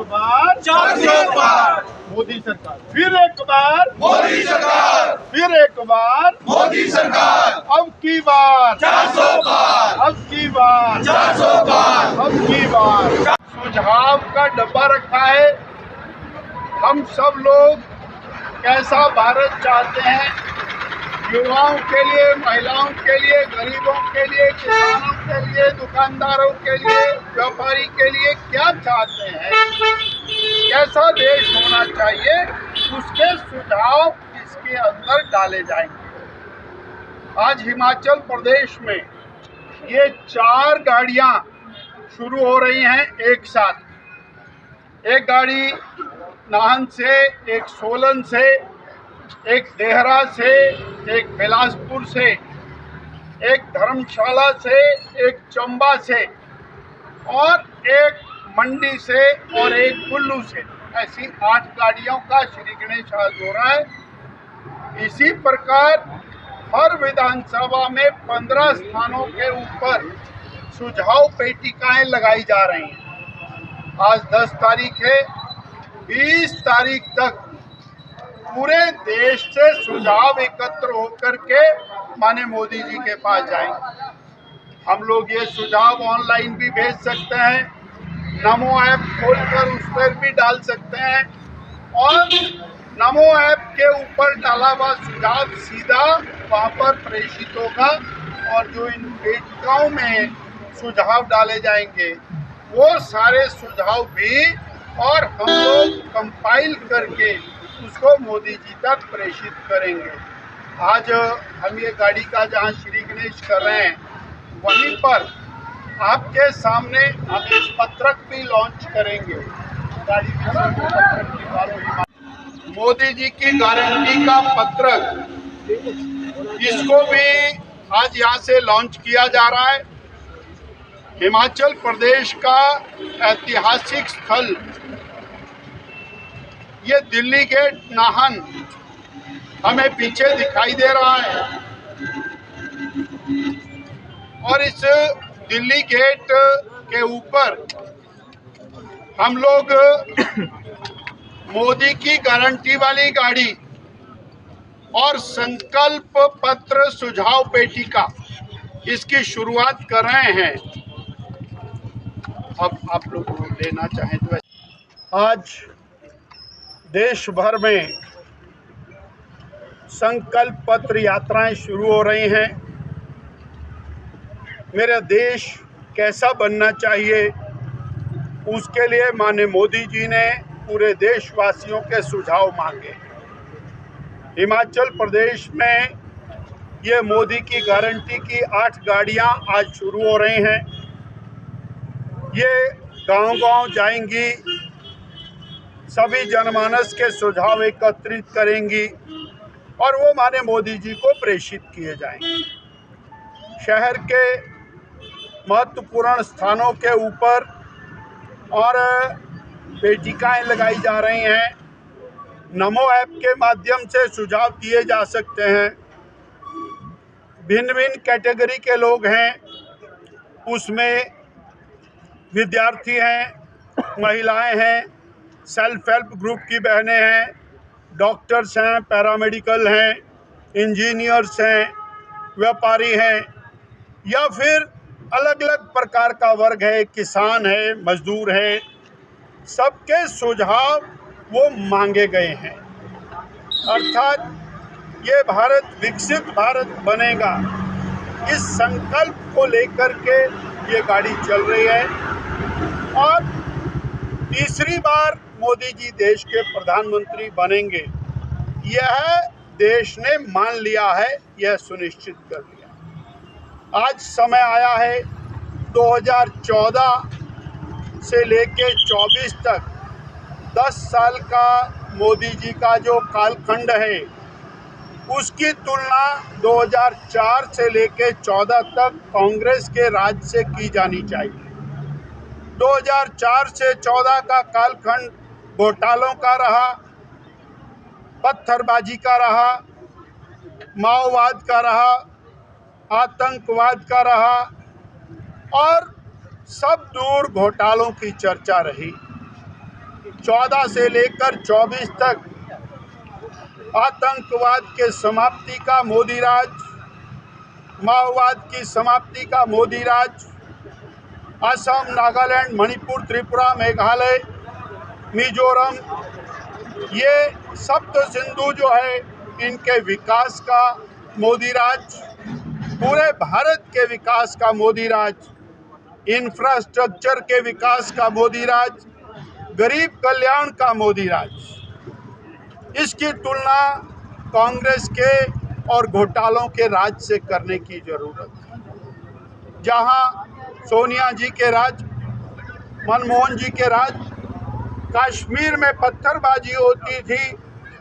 बार 400 पार मोदी सरकार, फिर एक बार मोदी सरकार, फिर एक बार मोदी सरकार, अब की बार 400 पार, अब की बार 400 पार, अब की बार। सुझाव का डब्बा रखा है। हम सब लोग कैसा भारत चाहते हैं, युवाओं के लिए, महिलाओं के लिए, गरीबों के लिए, किसानों के लिए, दुकानदारों के लिए, व्यापारी के लिए क्या चाहते हैं, कैसा देश होना चाहिए, उसके सुझाव इसके अंदर डाले जाएंगे। आज हिमाचल प्रदेश में ये 4 गाड़ियां शुरू हो रही हैं एक साथ। एक गाड़ी नाहन से, एक सोलन से, एक देहरा से, एक बिलासपुर से, एक धर्मशाला से, एक चंबा से और एक मंडी से और एक कुल्लू से। ऐसी 8 गाड़ियों का श्री गणेश आज हो रहा है। इसी प्रकार हर विधानसभा में 15 स्थानों के ऊपर सुझाव पेटिकाएं लगाई जा रही हैं। आज 10 तारीख है, 20 तारीख तक पूरे देश से सुझाव एकत्र होकर के माननीय मोदी जी के पास जाएंगे। हम लोग ये सुझाव ऑनलाइन भी भेज सकते हैं, नमो ऐप खोलकर उस पर भी डाल सकते हैं और नमो ऐप के ऊपर डाला हुआ सुझाव सीधा वहाँ पर प्रेषित होगा और जो इन पेटिकाओं में सुझाव डाले जाएंगे वो सारे सुझाव भी और हम लोग कंपाइल करके उसको मोदी जी तक प्रेषित करेंगे। आज हम ये गाड़ी का जहाँ श्री गणेश कर रहे हैं वहीं पर आपके सामने हम इस पत्रक भी लॉन्च करेंगे। गाड़ी में से पत्रक निकालो, मोदी जी की गारंटी का पत्रक, इसको भी आज यहाँ से लॉन्च किया जा रहा है। हिमाचल प्रदेश का ऐतिहासिक स्थल ये दिल्ली गेट नाहन हमें पीछे दिखाई दे रहा है और इस दिल्ली गेट के ऊपर हम लोग मोदी की गारंटी वाली गाड़ी और संकल्प पत्र सुझाव पेटिका इसकी शुरुआत कर रहे हैं। अब आप लोग लेना चाहें तो आज देश भर में संकल्प पत्र यात्राएं शुरू हो रही हैं। मेरा देश कैसा बनना चाहिए, उसके लिए माननीय मोदी जी ने पूरे देशवासियों के सुझाव मांगे। हिमाचल प्रदेश में ये मोदी की गारंटी की 8 गाड़ियां आज शुरू हो रही हैं। ये गांव-गांव जाएंगी, सभी जनमानस के सुझाव एकत्रित करेंगी और वो माननीय मोदी जी को प्रेषित किए जाएंगे। शहर के महत्वपूर्ण स्थानों के ऊपर और पेटिकाएं लगाई जा रही हैं। नमो ऐप के माध्यम से सुझाव दिए जा सकते हैं। भिन्न भिन्न कैटेगरी के लोग हैं, उसमें विद्यार्थी हैं, महिलाएं हैं, सेल्फ हेल्प ग्रुप की बहनें हैं, डॉक्टर्स हैं, पैरामेडिकल हैं, इंजीनियर्स हैं, व्यापारी हैं या फिर अलग अलग प्रकार का वर्ग है, किसान है, मजदूर है, सबके सुझाव वो मांगे गए हैं। अर्थात ये भारत विकसित भारत बनेगा, इस संकल्प को लेकर के ये गाड़ी चल रही है और तीसरी बार मोदी जी देश के प्रधानमंत्री बनेंगे, यह देश ने मान लिया है, यह सुनिश्चित कर लिया। आज समय आया है 2014 से लेके 24 तक 10 साल का मोदी जी का जो कालखंड है उसकी तुलना 2004 से लेके 14 तक कांग्रेस के राज से की जानी चाहिए। 2004 से 14 का कालखंड घोटालों का रहा, पत्थरबाजी का रहा, माओवाद का रहा, आतंकवाद का रहा और सब दूर घोटालों की चर्चा रही। 14 से लेकर 24 तक आतंकवाद के समाप्ति का मोदी राज, माओवाद की समाप्ति का मोदी राज, असम, नागालैंड, मणिपुर, त्रिपुरा, मेघालय, मिजोरम, ये सप्त सिंधु जो है इनके विकास का मोदी राज, पूरे भारत के विकास का मोदी राज, इंफ्रास्ट्रक्चर के विकास का मोदी राज, गरीब कल्याण का मोदी राज। इसकी तुलना कांग्रेस के और घोटालों के राज से करने की जरूरत है। जहां सोनिया जी के राज, मनमोहन जी के राज, कश्मीर में पत्थरबाजी होती थी,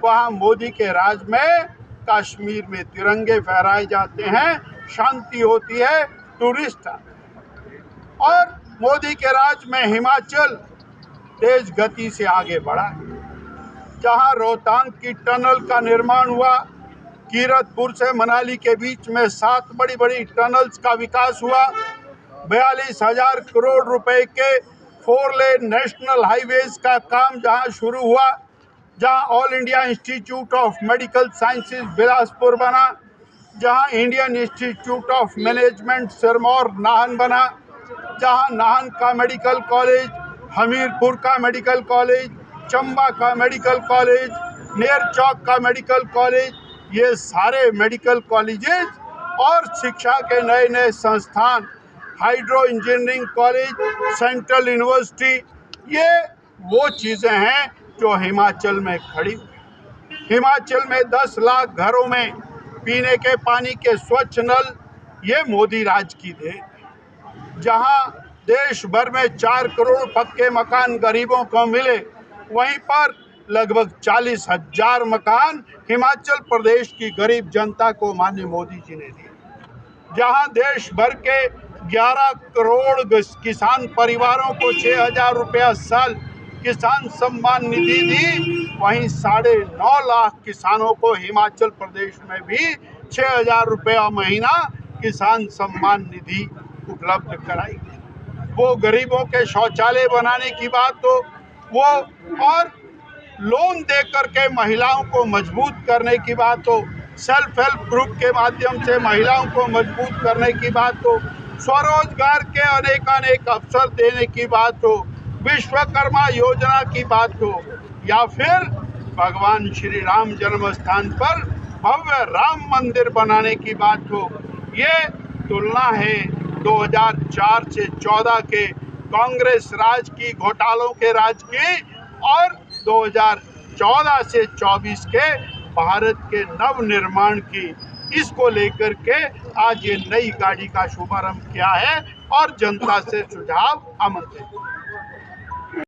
वहां मोदी के राज में कश्मीर में तिरंगे फहराए जाते हैं, शांति होती है, टूरिस्ट आते हैं। और मोदी के राज में हिमाचल तेज गति से आगे बढ़ा है। जहां रोहतांग की टनल का निर्माण हुआ, कीरतपुर से मनाली के बीच में 7 बड़ी बड़ी टनल्स का विकास हुआ, 42,000 करोड़ रुपए के 4 लेन नेशनल हाईवेज का काम जहां शुरू हुआ, जहां all India institute of medical sciences Bilaspur बना, जहां Indian institute of management Sirmaur Nahan बना, जहां नाहन का मेडिकल कॉलेज, हमीरपुर का मेडिकल कॉलेज, चंबा का मेडिकल कॉलेज, नेरचौक का मेडिकल कॉलेज, ये सारे मेडिकल कॉलेजेस और शिक्षा के नए नए संस्थान, hydro engineering college, central university, ये वो चीज़ें हैं जो हिमाचल में खड़ी हुई। हिमाचल में 10 लाख घरों में पीने के पानी के स्वच्छ नल, ये मोदी राज की देन है। जहां देश भर में 4 करोड़ पक्के मकान गरीबों को मिले, वहीं पर लगभग 40,000 मकान हिमाचल प्रदेश की गरीब जनता को माननीय मोदी जी ने दिए। जहां देश भर के 11 करोड़ किसान परिवारों को 6,000 रुपया साल किसान सम्मान निधि दी, वहीं 9.5 लाख किसानों को हिमाचल प्रदेश में भी 6,000 रुपया महीना किसान सम्मान निधि उपलब्ध कराई गई। वो गरीबों के शौचालय बनाने की बात हो, वो और लोन दे करके महिलाओं को मजबूत करने की बात हो, सेल्फ हेल्प ग्रुप के माध्यम से महिलाओं को मजबूत करने की बात हो, स्वरोजगार के अनेक अवसर देने की बात हो, विश्वकर्मा योजना की बात हो, या फिर भगवान श्री राम जन्म स्थान पर भव्य राम मंदिर बनाने की बात हो, ये तुलना है 2004 से 14 के कांग्रेस राज की, घोटालों के राज की, और 2014 से 24 के भारत के नव निर्माण की। इसको लेकर के आज ये नई गाड़ी का शुभारंभ किया है और जनता से सुझाव आमंत्रित।